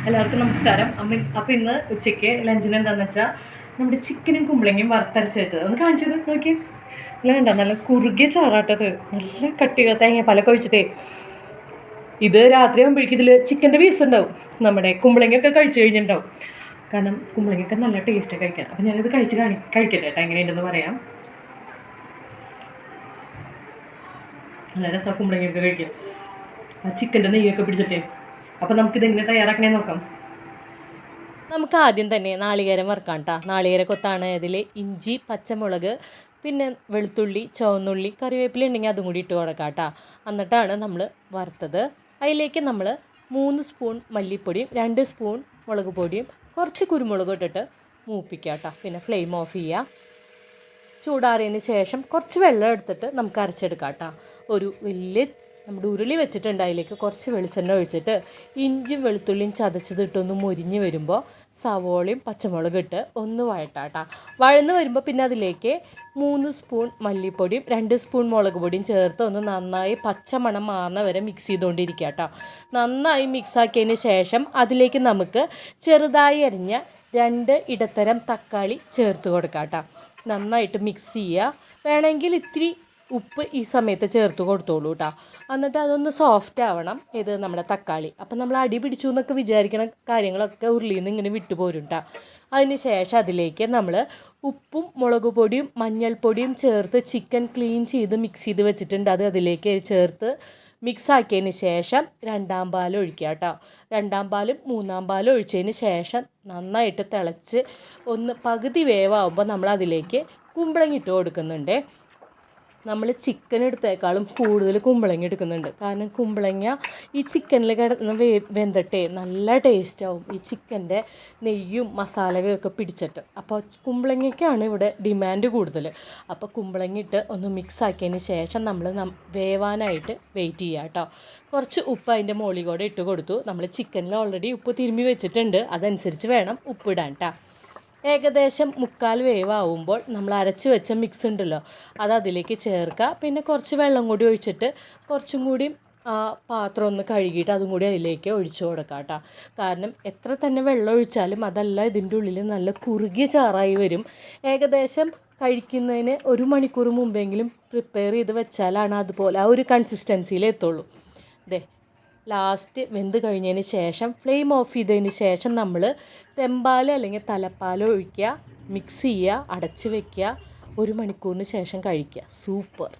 എല്ലാവർക്കും നമസ്കാരം. അപ്പം ഇന്ന് ഉച്ചയ്ക്ക് ലഞ്ചിന് എന്താണെന്ന് വെച്ചാൽ നമ്മുടെ ചിക്കനും കുമ്പളങ്ങയും വറുത്തരച്ച് വെച്ചത് ഒന്ന് കാണിച്ചത് നോക്കി. നല്ല കണ്ടോ, നല്ല കുറുകിയ ചോറാട്ടത്, നല്ല കട്ടികൾ തേങ്ങ പാലൊക്കെ ഒഴിച്ചിട്ടേ. ഇത് രാത്രി ആകുമ്പോഴേക്കും ഇതിൽ ചിക്കൻ്റെ പീസ് ഉണ്ടാവും. നമ്മുടെ കുമ്പളങ്ങയൊക്കെ കഴിച്ചു കഴിഞ്ഞിട്ടുണ്ടാവും, കാരണം കുമ്പളങ്ങയൊക്കെ നല്ല ടേസ്റ്റ് കഴിക്കാൻ. അപ്പം ഞാനിത് കഴിക്കട്ടെ കേട്ടോ, എങ്ങനെയുണ്ടെന്ന് പറയാം. നല്ല രസം കുമ്പളങ്ങയൊക്കെ കഴിക്കാം, ആ ചിക്കൻ്റെ നെയ്യൊക്കെ പിടിച്ചിട്ടേ. അപ്പം നമുക്കിതെങ്ങനെ തയ്യാറാക്കണേ നോക്കാം. നമുക്ക് ആദ്യം തന്നെ നാളികേരം വറുക്കാം കേട്ടോ. നാളികേര കൊത്താണ്. അതിൽ ഇഞ്ചി, പച്ചമുളക്, പിന്നെ വെളുത്തുള്ളി, ചുവന്നുള്ളി, കറിവേപ്പില ഉണ്ടെങ്കിൽ അതും കൂടി ഇട്ട് കൊടുക്കാം കേട്ടോ. എന്നിട്ടാണ് നമ്മൾ വറുത്തത്. അതിലേക്ക് നമ്മൾ 3 സ്പൂൺ മല്ലിപ്പൊടിയും 2 സ്പൂൺ മുളക് പൊടിയും കുറച്ച് കുരുമുളകും ഇട്ടിട്ട് മൂപ്പിക്കുക കേട്ടോ. പിന്നെ ഫ്ലെയിം ഓഫ് ചെയ്യുക. ചൂടാറിയതിന് ശേഷം കുറച്ച് വെള്ളം എടുത്തിട്ട് നമുക്ക് അരച്ചെടുക്കാം കേട്ടോ. ഒരു വലിയ നമ്മുടെ ഉരുളി വെച്ചിട്ടുണ്ട്, അതിലേക്ക് കുറച്ച് വെളിച്ചെണ്ണ ഒഴിച്ചിട്ട് ഇഞ്ചിയും വെളുത്തുള്ളിയും ചതച്ചതിട്ടൊന്ന് മൊരിഞ്ഞ് വരുമ്പോൾ സവോളയും പച്ചമുളകും ഇട്ട് ഒന്ന് വഴട്ടാട്ടോ. വഴന്ന് വരുമ്പോൾ പിന്നെ അതിലേക്ക് 3 സ്പൂൺ മല്ലിപ്പൊടിയും 2 സ്പൂൺ മുളക് പൊടിയും ചേർത്ത് ഒന്ന് നന്നായി പച്ചമണം മാറുന്ന വരെ മിക്സ് ചെയ്തുകൊണ്ടിരിക്കുക കേട്ടോ. നന്നായി മിക്സാക്കിയതിന് ശേഷം അതിലേക്ക് നമുക്ക് ചെറുതായി അരിഞ്ഞ 2 ഇടത്തരം തക്കാളി ചേർത്ത് കൊടുക്കാം കേട്ടോ. നന്നായിട്ട് മിക്സ് ചെയ്യുക. വേണമെങ്കിൽ ഇത്തിരി ഉപ്പ് ഈ സമയത്ത് ചേർത്ത് കൊടുത്തോളൂ കേട്ടോ. എന്നിട്ട് അതൊന്ന് സോഫ്റ്റ് ആവണം ഇത് നമ്മുടെ തക്കാളി. അപ്പം നമ്മൾ അടി പിടിച്ചു എന്നൊക്കെ വിചാരിക്കണ കാര്യങ്ങളൊക്കെ ഉരുളിയിൽ നിന്ന് ഇങ്ങനെ വിട്ടുപോരും കേട്ടോ. അതിന് ശേഷം അതിലേക്ക് നമ്മൾ ഉപ്പും മുളക് പൊടിയും മഞ്ഞൾപ്പൊടിയും ചേർത്ത് ചിക്കൻ ക്ലീൻ ചെയ്ത് മിക്സ് ചെയ്ത് വെച്ചിട്ടുണ്ട്. അത് അതിലേക്ക് ചേർത്ത് മിക്സ് ആക്കിയതിന് ശേഷം 2ാം പാൽ ഒഴിക്കുക കേട്ടോ. 2ാം പാലും 3ാം പാലും ഒഴിച്ചതിന് ശേഷം നന്നായിട്ട് തിളച്ച് ഒന്ന് പകുതി വേവാകുമ്പോൾ നമ്മൾ അതിലേക്ക് കുമ്പളങ്ങ ഇട്ട് കൊടുക്കുന്നുണ്ട്. നമ്മൾ ചിക്കൻ എടുത്തേക്കാളും കൂടുതൽ കുമ്പളങ്ങ എടുക്കുന്നുണ്ട്, കാരണം കുമ്പളങ്ങ ഈ ചിക്കനിൽ കിടന്ന് വെന്തിട്ടേ നല്ല ടേസ്റ്റാവും, ഈ ചിക്കൻ്റെ നെയ്യും മസാലയൊക്കെ പിടിച്ചിട്ട്. അപ്പോൾ കുമ്പളങ്ങയ്ക്കാണ് ഇവിടെ ഡിമാൻഡ് കൂടുതൽ. അപ്പോൾ കുമ്പളങ്ങ ഇട്ട് ഒന്ന് മിക്സ് ആക്കിയതിന് ശേഷം നമ്മൾ വേവാനായിട്ട് വെയിറ്റ് ചെയ്യുക കേട്ടോ. കുറച്ച് ഉപ്പ് അതിൻ്റെ മുകളിൽ കൂടെ ഇട്ട് കൊടുത്തു. നമ്മൾ ചിക്കനിൽ ഓൾറെഡി ഉപ്പ് തിരുമ്മി വെച്ചിട്ടുണ്ട്, അതനുസരിച്ച് വേണം ഉപ്പിടാൻ കേട്ടോ. ഏകദേശം 3/4 വേവാകുമ്പോൾ നമ്മൾ അരച്ച് വെച്ച മിക്സ് ഉണ്ടല്ലോ, അത് അതിലേക്ക് ചേർക്കുക. പിന്നെ കുറച്ച് വെള്ളം കൂടി ഒഴിച്ചിട്ട് കുറച്ചും കൂടി പാത്രം ഒന്ന് കഴുകിയിട്ട് അതും കൂടി അതിലേക്ക് ഒഴിച്ചു കൊടുക്കാം കേട്ടോ. കാരണം എത്ര തന്നെ വെള്ളം ഒഴിച്ചാലും അതല്ല ഇതിൻ്റെ ഉള്ളിൽ നല്ല കുറുകിയ ചാറായി വരും. ഏകദേശം കഴിക്കുന്നതിന് 1 മണിക്കൂർ മുമ്പെങ്കിലും പ്രിപ്പയർ ചെയ്ത് വെച്ചാലാണ് അതുപോലെ ആ ഒരു കൺസിസ്റ്റൻസിയിൽ എത്തുള്ളൂ. ദേ ലാസ്റ്റ് വെന്ത് കഴിഞ്ഞതിന് ശേഷം ഫ്ലെയിം ഓഫ് ചെയ്തതിന് ശേഷം നമ്മൾ തെമ്പാൽ അല്ലെങ്കിൽ തലപ്പാൽ ഒഴിക്കുക, മിക്സ് ചെയ്യുക, അടച്ച് വയ്ക്കുക. 1 മണിക്കൂറിന് ശേഷം കഴിക്കുക. സൂപ്പർ.